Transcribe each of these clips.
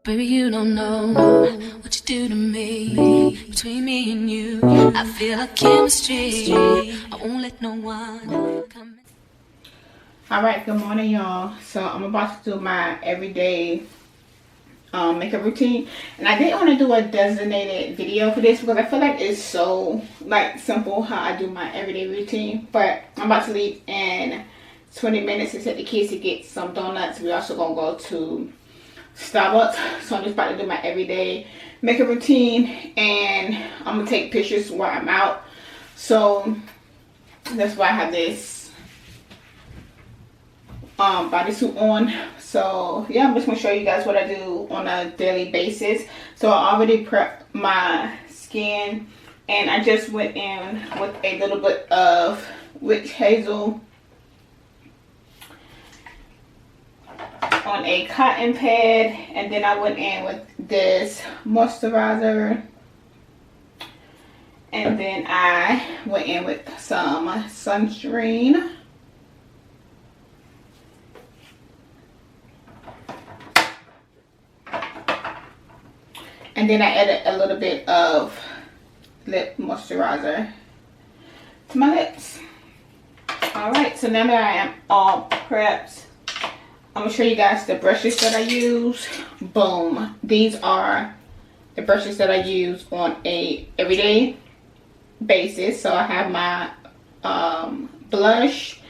Baby, you don't know what you do to me. Between me and you, I feel like chemistry. I won't let no one come. Alright, good morning, y'all. So I'm about to do my everyday makeup routine, and I didn't want to do a designated video for this because I feel like it's so simple how I do my everyday routine. But I'm about to leave in 20 minutes to take the kids to get some donuts. We're also gonna go to Starbucks, so I'm just about to do my everyday makeup routine, and I'm gonna take pictures while I'm out. So that's why I have this bodysuit on. So yeah, I'm just gonna show you guys what I do on a daily basis. So I already prepped my skin, and I just went in with a little bit of witch hazel on a cotton pad, and then I went in with this moisturizer, and then I went in with some sunscreen. And then I added a little bit of lip moisturizer to my lips. Alright, so now that I am all prepped, I'm going to show you guys the brushes that I use. Boom. These are the brushes that I use on a everyday basis. So I have my blush,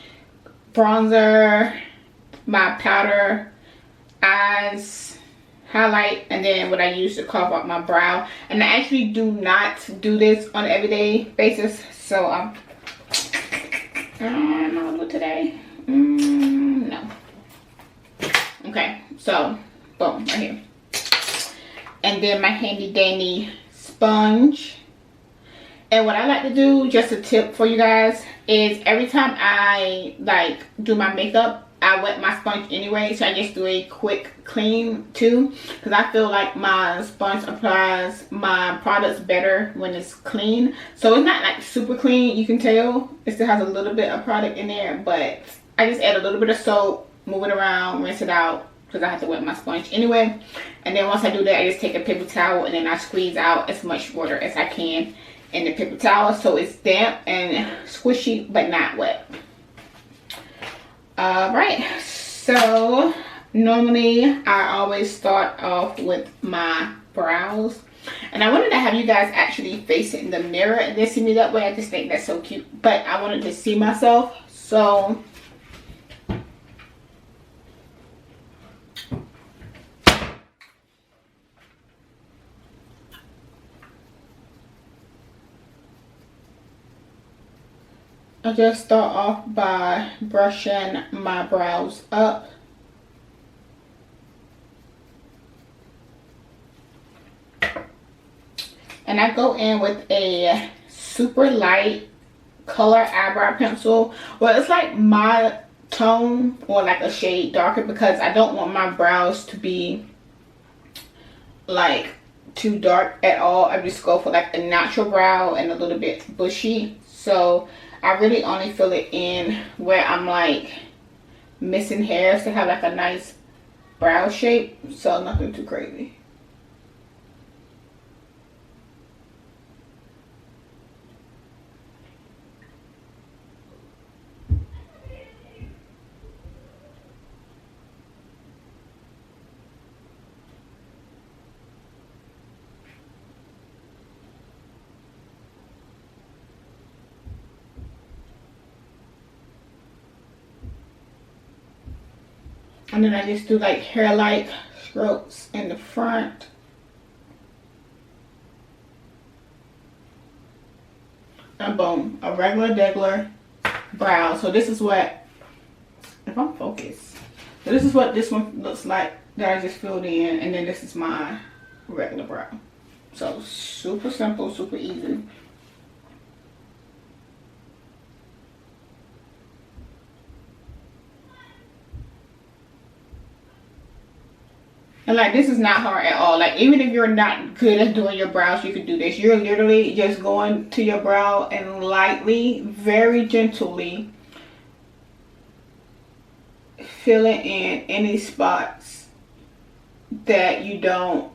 bronzer, my powder, eyes, highlight, and then what I use to carve out my brow. And I actually do not do this on an everyday basis, so I'm not good today. No. Okay, so boom, right here. And then my handy dandy sponge. And what I like to do, just a tip for you guys, is every time I do my makeup, I wet my sponge anyway, so I just do a quick clean too, because I feel like my sponge applies my products better when it's clean. So it's not like super clean, you can tell it still has a little bit of product in there, but I just add a little bit of soap, move it around, rinse it out, because I have to wet my sponge anyway. And then once I do that, I just take a paper towel and then I squeeze out as much water as I can in the paper towel, so it's damp and squishy but not wet. Alright, so normally I always start off with my brows, and I wanted to have you guys actually face it in the mirror and then see me that way. I just think that's so cute, but I wanted to see myself, so I just start off by brushing my brows up. And I go in with a super light color eyebrow pencil. Well, it's like my tone or like a shade darker, because I don't want my brows to be like too dark at all. I just go for like a natural brow and a little bit bushy. So I really only fill it in where I'm like missing hairs to have like a nice brow shape, so nothing too crazy. And then I just do like hair-like strokes in the front. And boom, a regular brow. So this is what, if I'm focused, so this is what this one looks like that I just filled in, and then this is my regular brow. So super simple, super easy. And like, this is not hard at all. Like, even if you're not good at doing your brows, you can do this. You're literally just going to your brow and lightly, very gently filling in any spots that you don't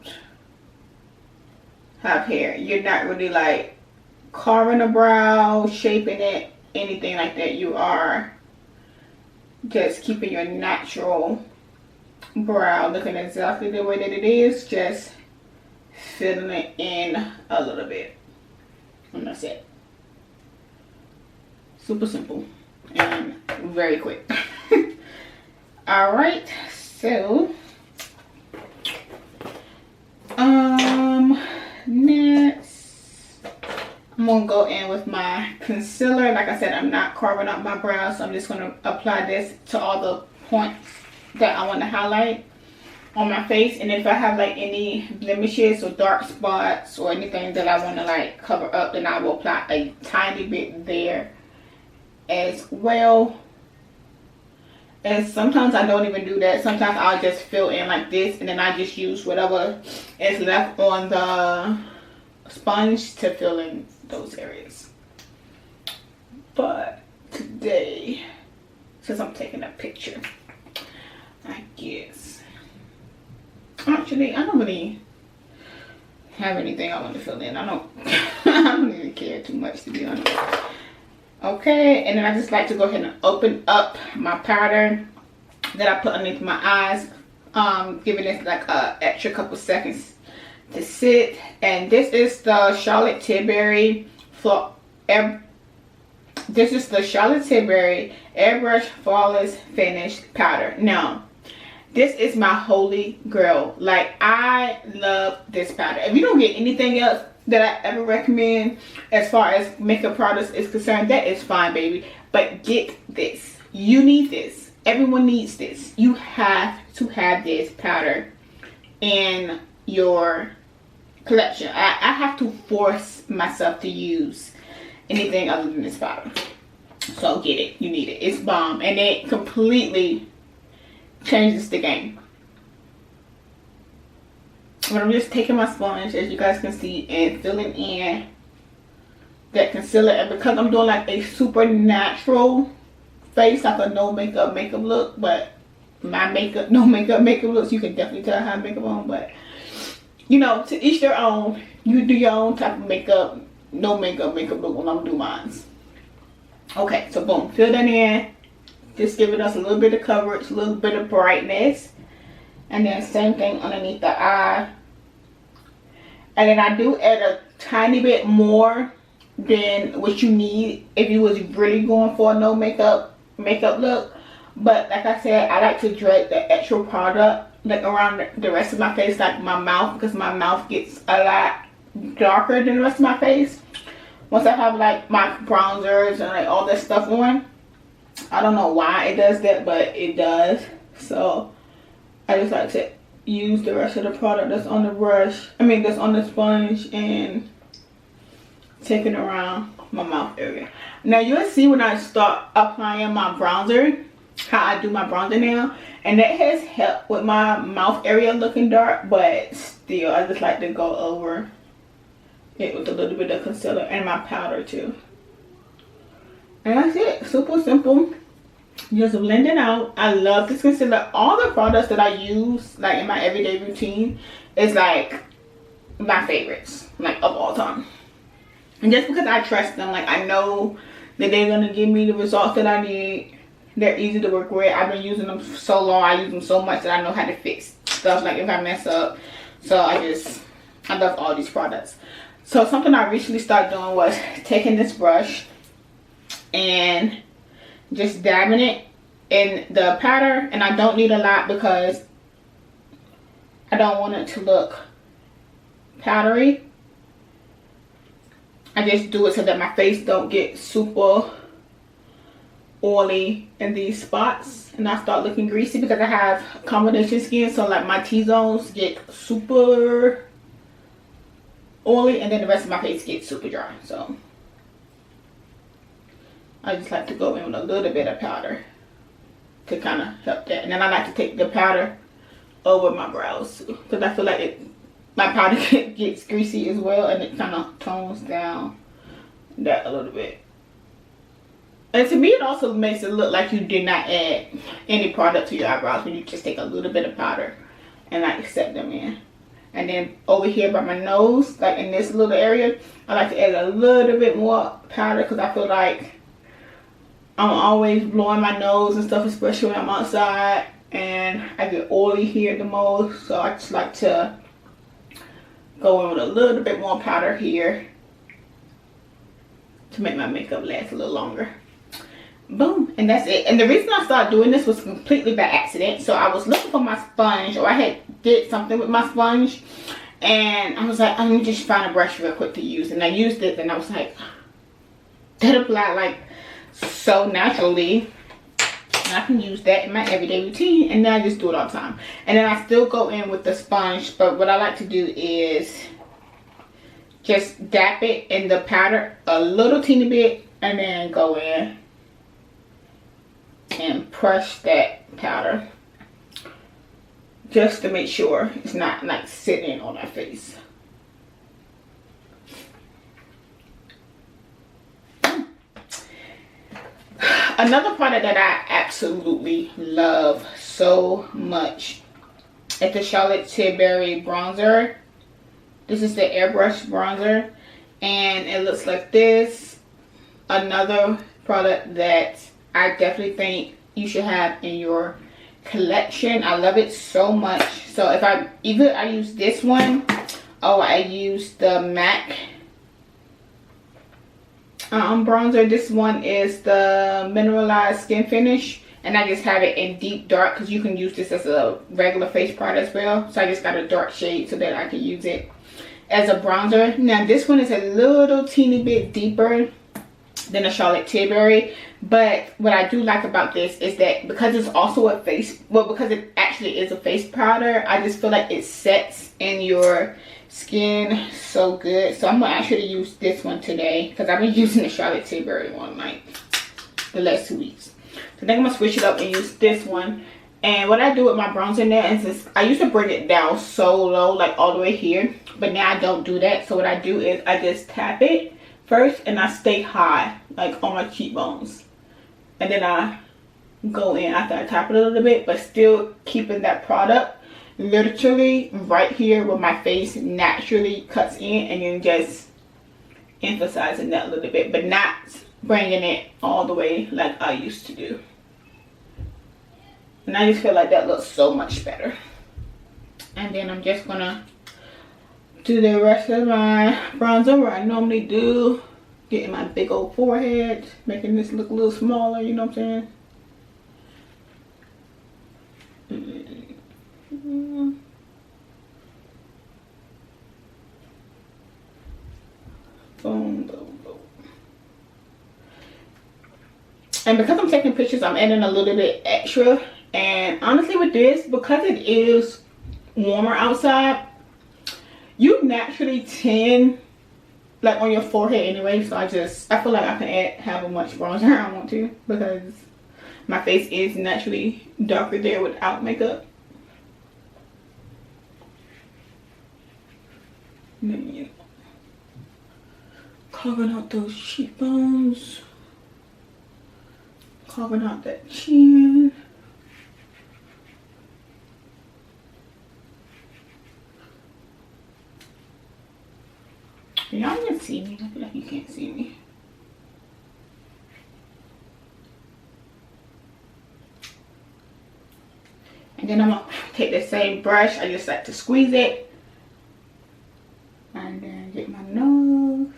have hair. You're not really like carving a brow, shaping it, anything like that. You are just keeping your natural brow looking exactly the way that it is, just filling it in a little bit, and that's it. Super simple and very quick. All right, so next I'm gonna go in with my concealer. Like I said, I'm not carving up my brows, so I'm just gonna apply this to all the points that I want to highlight on my face. And if I have like any blemishes or dark spots or anything that I want to like cover up, then I will apply a tiny bit there as well. And sometimes I don't even do that. Sometimes I'll just fill in like this, and then I just use whatever is left on the sponge to fill in those areas. But today, since I'm taking a picture, I guess, actually I don't really have anything I want to fill in. I don't I don't even care too much, to be honest. Okay, and then I just like to go ahead and open up my powder that I put underneath my eyes, giving it like a extra couple seconds to sit. And this is the Charlotte Tilbury Airbrush Flawless Finish Powder. Now, this is my holy grail. Like, I love this powder. If you don't get anything else that I ever recommend as far as makeup products is concerned, that is fine, baby. But get this. You need this. Everyone needs this. You have to have this powder in your collection. I have to force myself to use anything other than this powder. So get it. You need it. It's bomb. And it completely changes the game. But I'm just taking my sponge, as you guys can see, and filling in that concealer. And because I'm doing like a super natural face, like a no makeup look, but my makeup, no makeup looks, you can definitely tell I have makeup on. But you know, to each their own. You do your own type of makeup, no makeup look when I'm doing mine. Okay, so boom, fill that in. Just giving us a little bit of coverage, a little bit of brightness. And then same thing underneath the eye. And then I do add a tiny bit more than what you need if you was really going for a no makeup look. But like I said, I like to drag the extra product like around the rest of my face, like my mouth, because my mouth gets a lot darker than the rest of my face once I have like my bronzers and like all that stuff on. I don't know why it does that, but it does. So I just like to use the rest of the product that's on the brush, that's on the sponge, and take it around my mouth area. Now you'll see when I start applying my bronzer, how I do my bronzer now, and that has helped with my mouth area looking dark, but still I just like to go over it with a little bit of concealer and my powder too. And that's it. Super simple. Just blend it out. I love this concealer. All the products that I use like in my everyday routine is like my favorites, like of all time. And just because I trust them, like I know that they're gonna give me the results that I need. They're easy to work with. I've been using them so long. I use them so much that I know how to fix stuff like if I mess up. So I love all these products. So something I recently started doing was taking this brush and just dabbing it in the powder. And I don't need a lot because I don't want it to look powdery. I just do it so that my face don't get super oily in these spots and I start looking greasy, because I have combination skin, so like my T-zones get super oily and then the rest of my face gets super dry. So I just like to go in with a little bit of powder to kind of help that. And then I like to take the powder over my brows too, because I feel like my powder gets greasy as well, and it kind of tones down that a little bit. And to me, it also makes it look like you did not add any product to your eyebrows when you just take a little bit of powder and like set them in. And then over here by my nose, like in this little area, I like to add a little bit more powder because I feel like I'm always blowing my nose and stuff, especially when I'm outside, and I get oily here the most. So I just like to go in with a little bit more powder here to make my makeup last a little longer. Boom, and that's it. And the reason I started doing this was completely by accident. So I was looking for my sponge, or I had did something with my sponge, and I was like, let me just find a brush real quick to use. And I used it, and I was like, that applied like so naturally, and I can use that in my everyday routine, and then I just do it all the time. And then I still go in with the sponge, but what I like to do is just dap it in the powder a little teeny bit, and then go in and brush that powder just to make sure it's not like sitting on our face. Another product that I absolutely love so much is the Charlotte Tilbury bronzer. This is the airbrush bronzer, and it looks like this. Another product that I definitely think you should have in your collection. I love it so much. So if I use this one, or I use the MAC bronzer. This one is the mineralized skin finish, and I just have it in deep dark because you can use this as a regular face product as well. So I just got a dark shade so that I can use it as a bronzer. Now this one is a little teeny bit deeper than a Charlotte Tilbury, but what I do like about this is that because it's also a face, well, because it actually is a face powder, I just feel like it sets in your skin so good. So I'm gonna actually use this one today because I've been using the Charlotte Tilbury one like the last 2 weeks. So I think I'm gonna switch it up and use this one. And what I do with my bronzer now is this, I used to bring it down so low, like all the way here, but now I don't do that. So what I do is I just tap it first, and I stay high, like on my cheekbones, and then I go in after I tap it a little bit, but still keeping that product literally right here where my face naturally cuts in, and then just emphasizing that a little bit, but not bringing it all the way like I used to do. And I just feel like that looks so much better. And then I'm just gonna do the rest of my bronzer where I normally do, getting my big old forehead, making this look a little smaller, you know what I'm saying? Boom, boom, boom. And because I'm taking pictures, I'm adding a little bit extra. And honestly with this, because it is warmer outside, you naturally tan like on your forehead anyway. So I feel like I can add however much bronzer I want to, because my face is naturally darker there without makeup. And then, you know, carving out those cheekbones, carving out that chin. Y'all can see me. I feel like you can't see me. And then I'm gonna take the same brush. I just like to squeeze it, and then get my nose.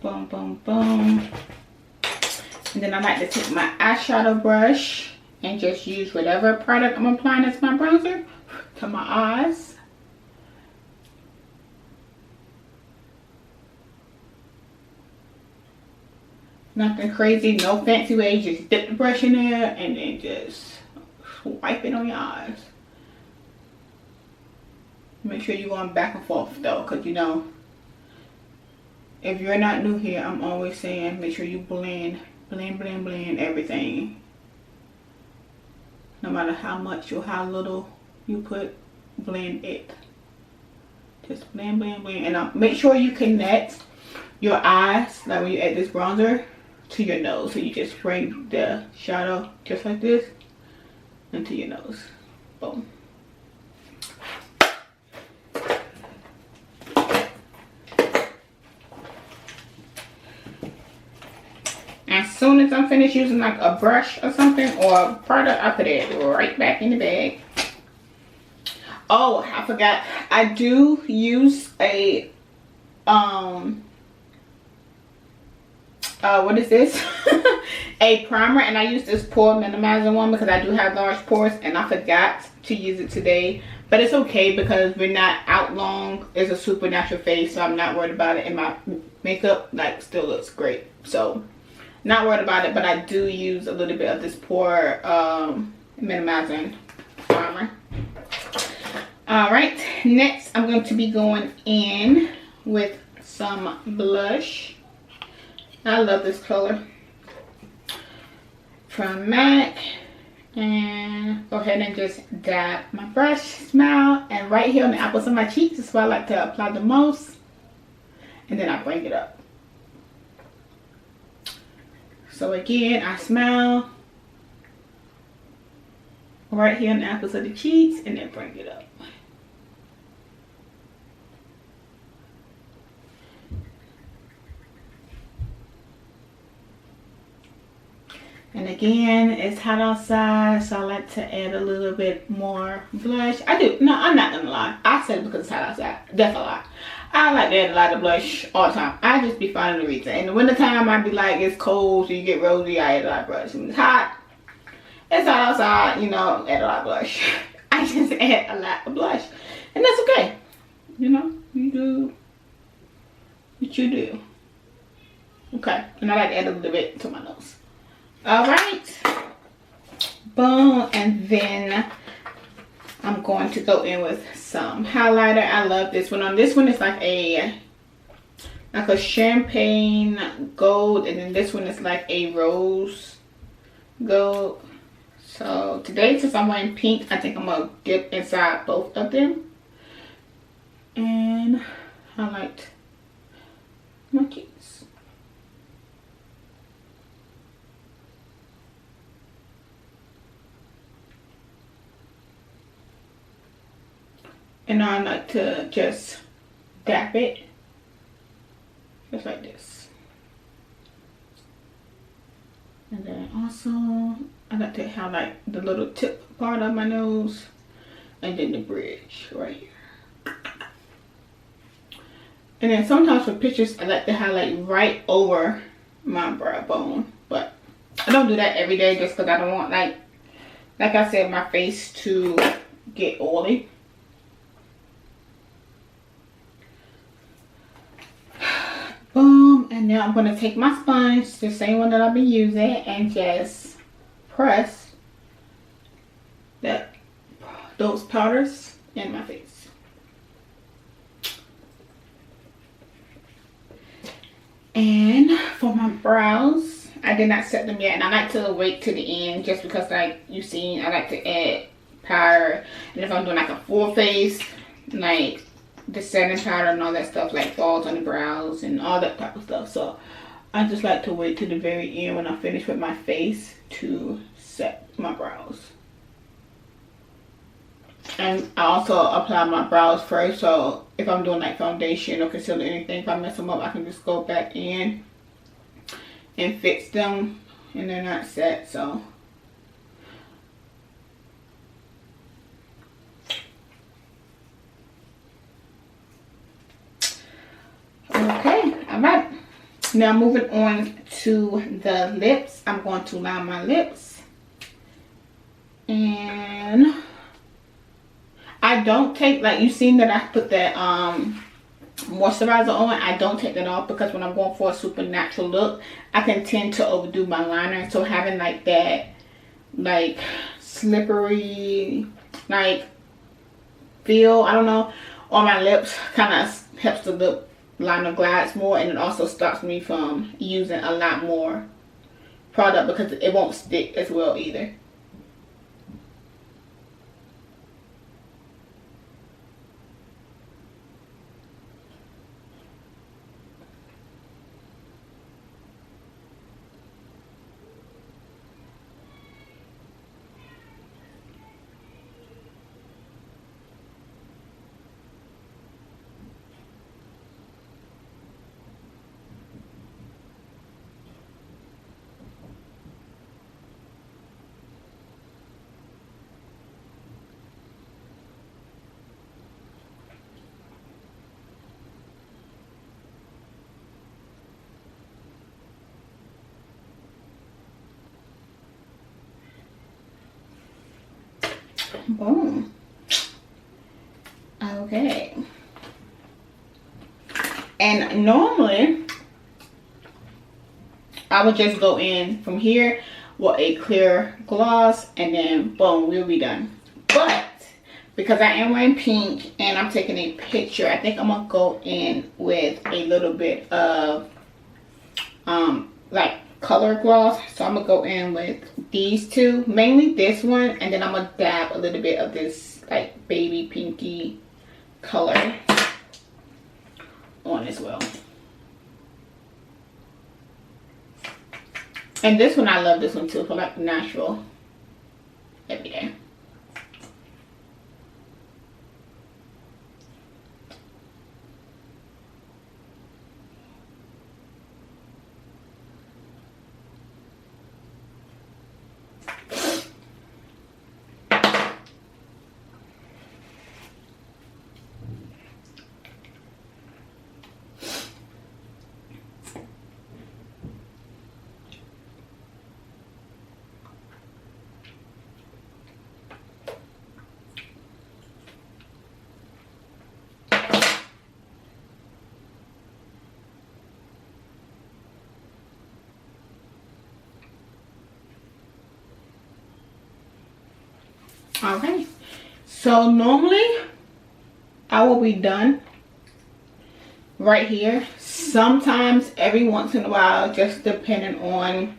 Boom, boom, boom. And then I like to take my eyeshadow brush and just use whatever product I'm applying as my bronzer to my eyes. Nothing crazy, no fancy way. Just dip the brush in there and then just wipe it on your eyes. Make sure you're going back and forth though, because you know, if you're not new here, I'm always saying make sure you blend everything no matter how much or how little you put. Blend it. Just blend, blend, blend. And make sure you connect your eyes, like when you add this bronzer, to your nose. So you just bring the shadow just like this into your nose. Boom. As soon as I'm finished using like a brush or something or a product, I put it right back in the bag. Oh, I forgot. I do use a what is this? A primer, and I use this pore minimizer one because I do have large pores, and I forgot to use it today. But it's okay because we're not out long. It's a super natural face, so I'm not worried about it. And my makeup like still looks great, so not worried about it. But I do use a little bit of this pore minimizing primer. Alright, next I'm going to be going in with some blush. I love this color from MAC. And go ahead and just dab my brush, smile, and right here on the apples of my cheeks is where I like to apply the most. And then I bring it up. So again, I smile right here on the apples of the cheeks and then bring it up. And again, it's hot outside, so I like to add a little bit more blush. I do. No, I'm not gonna lie. I said it because it's hot outside. That's a lie. I like to add a lot of blush all the time. I just be finding the reason. In the wintertime, I be like, it's cold, so you get rosy. I add a lot of blush. When it's hot outside, you know, add a lot of blush. I just add a lot of blush. And that's okay. You know, you do what you do. Okay. And I like to add a little bit to my nose. Alright, boom, and then I'm going to go in with some highlighter. I love this one. On this one, it's like a champagne gold, and then this one is like a rose gold. So today, since I'm wearing pink, I think I'm gonna dip inside both of them and highlight my cheeks. And I like to just dap it, just like this. And then also, I like to highlight the little tip part of my nose, and then the bridge right here. And then sometimes for pictures, I like to highlight right over my brow bone. But I don't do that every day just because I don't want, like I said, my face to get oily. Boom, and now I'm going to take my sponge, the same one that I've been using, and just press those powders in my face. And for my brows, I did not set them yet, and I like to wait to the end just because, like you see, I like to add powder. And if I'm doing like a full face, like the setting powder and all that stuff like falls on the brows and all that type of stuff. So I just like to wait to the very end when I finish with my face to set my brows. And I also apply my brows first, so if I'm doing like foundation or concealer or anything, if I mess them up, I can just go back in and fix them and they're not set. So okay, alright. Now moving on to the lips. I'm going to line my lips. And I don't take, like you've seen that I put that moisturizer on. I don't take that off because when I'm going for a super natural look, I can tend to overdo my liner. So having like that like slippery like feel, I don't know, on my lips kind of helps the lip liner glides more, and it also stops me from using a lot more product because it won't stick as well either. Boom. Okay. And normally I would just go in from here with a clear gloss and then boom, we'll be done. But because I am wearing pink and I'm taking a picture, I think I'm gonna go in with a little bit of like color gloss. So I'm gonna go in with these two, mainly this one, and then I'm gonna dab a little bit of this like baby pinky color on as well. And this one, I love this one too, for like natural everyday. Okay, so normally I will be done right here. Sometimes every once in a while, just depending on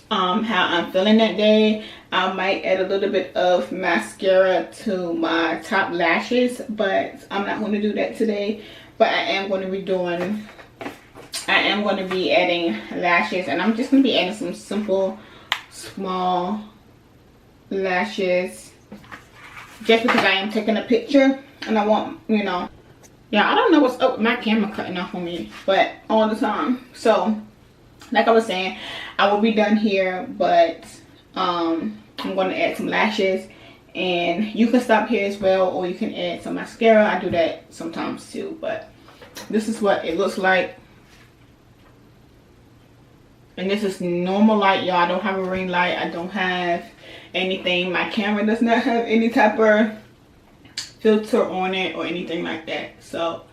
how I'm feeling that day, I might add a little bit of mascara to my top lashes, but I'm not going to do that today. But I am going to be adding lashes, and I'm just going to be adding some simple small lashes just because I am taking a picture and I want, you know, yeah, I don't know what's up with my camera cutting off on me, but all the time. So like I was saying, I will be done here, but I'm going to add some lashes, and you can stop here as well, or you can add some mascara. I do that sometimes too, but this is what it looks like. And this is normal light, y'all. I don't have a ring light. I don't have anything. My camera does not have any type of filter on it or anything like that. So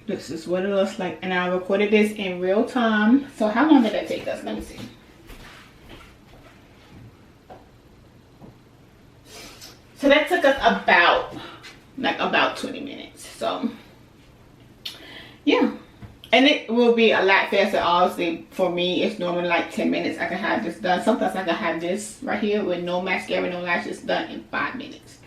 this is what it looks like, and I recorded this in real time. So how long did that take us? Let me see. So that took us about 20 minutes. So yeah. And it will be a lot faster. Obviously, for me, it's normally like 10 minutes. I can have this done. Sometimes I can have this right here with no mascara, no lashes, done in 5 minutes.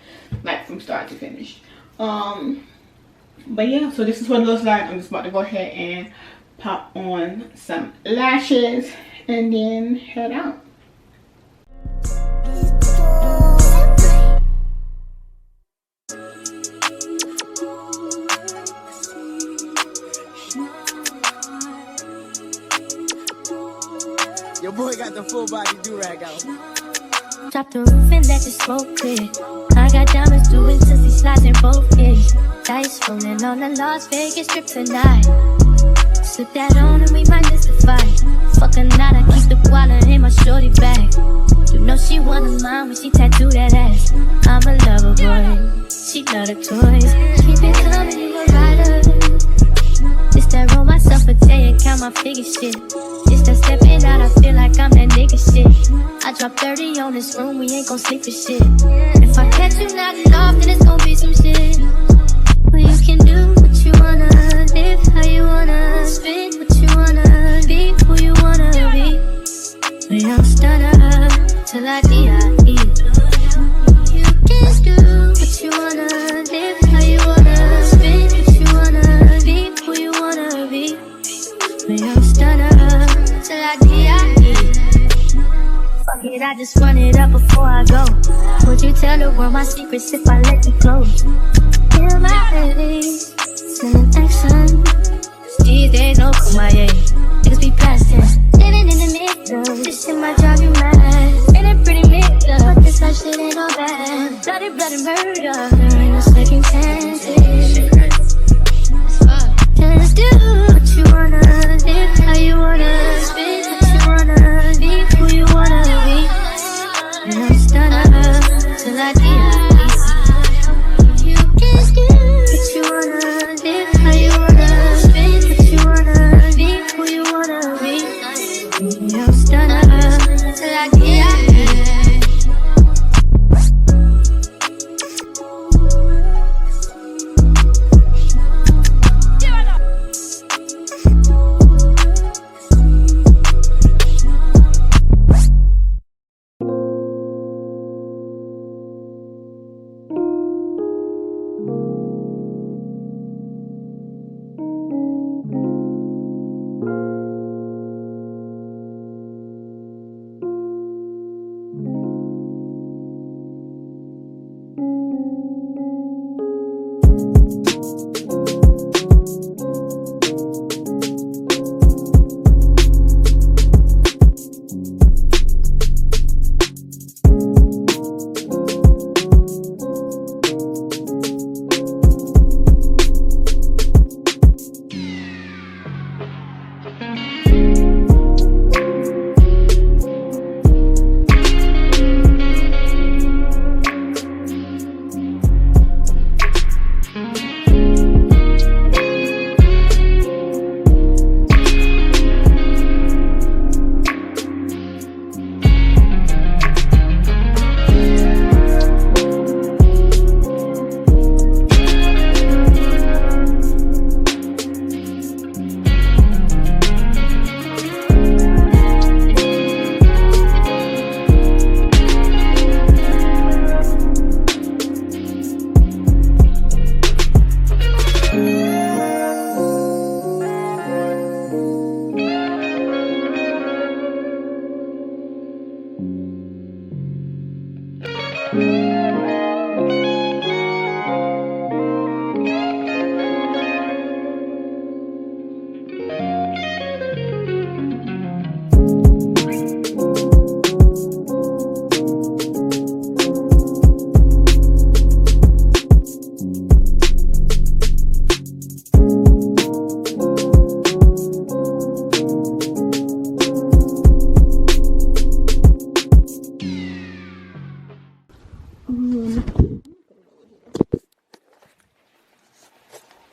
Like from start to finish. But yeah, so this is what it looks like. I'm just about to go ahead and pop on some lashes and then head out. Your boy got the full body do-rag out. Drop the roof and let the smoke clear. I got diamonds doing sissy slides in both ears. Dice rolling on the Las Vegas strip tonight. Slip that on and we might miss the fight. Fuck a night, I keep the wallet in my shorty bag. You know she wanna mine when she tattoo that ass. I'm a lover boy, she love the toys. Keep it coming, you a rider. Just that roll myself a day and count my figure shit. Just that stepping out, I feel like I'm that nigga shit. I drop 30 on this room, we ain't gon' sleep for shit. If I catch you knocking off, then it's gon' be some shit. Well, you can do what you wanna, live how you wanna, spit what you wanna, be who you wanna be. We don't stutter till I D.I.E. You can do what you wanna, live how you wanna, spit what you wanna, be who you wanna be. We don't stutter till I D.I.E. Fuck it, I just run it up before I go. Would you tell the world my secrets if I let you close? Feel my release, sending action. These days no kumbaya, niggas be past tense. Living in the middle, this shit might drive you mad. Ain't it pretty mixed up, this life shit ain't all bad. Bloody, bloody murder, there ain't no second chances. Just do what you wanna, live how you wanna, spit what you wanna, be who you wanna be. And I'm stunned till I get peace. What you wanna live, how you wanna spend, what you wanna be, who you wanna be. I'm stunning till I get peace.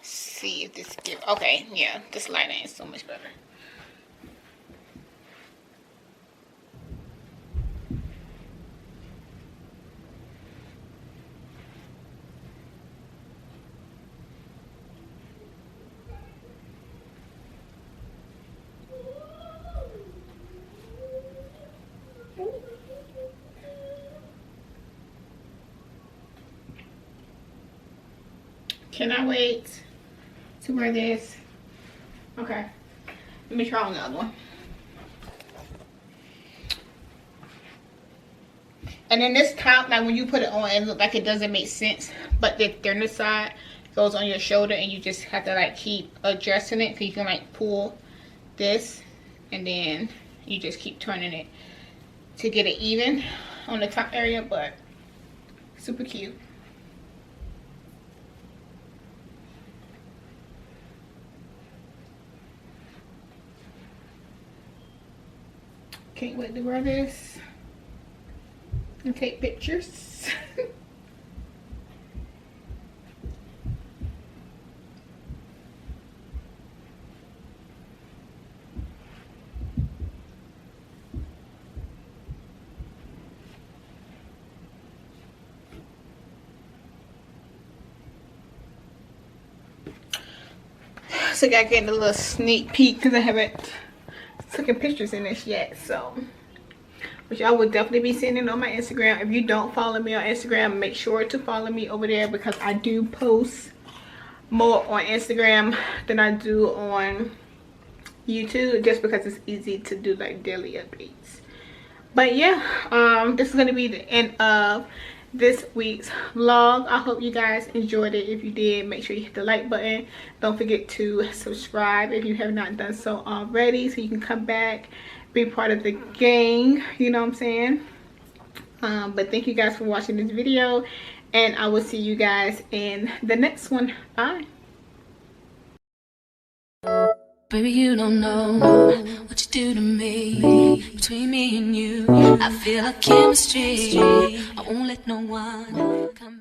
See if this give. Okay, yeah, this lighting is so much better. Can I wait to wear this? Okay, let me try on the other one. And then this top, like when you put it on, it looks like it doesn't make sense, but the thinner side goes on your shoulder, and you just have to like keep adjusting it. So you can like pull this, and then you just keep turning it to get it even on the top area. But super cute. Can't wait to wear this and take pictures. So I got getting a little sneak peek because I haven't taken pictures in this yet, so which I will definitely be sending on my Instagram. If you don't follow me on Instagram, make sure to follow me over there, because I do post more on Instagram than I do on YouTube, just because it's easy to do like daily updates. But yeah, this is going to be the end of this week's vlog. I hope you guys enjoyed it. If you did, make sure you hit the like button. Don't forget to subscribe if you have not done so already, so you can come back, be part of the gang, you know what I'm saying. But thank you guys for watching this video, and I will see you guys in the next one. Bye. Baby, you don't know what you do to me. Between me and you, I feel a chemistry. I won't let no one come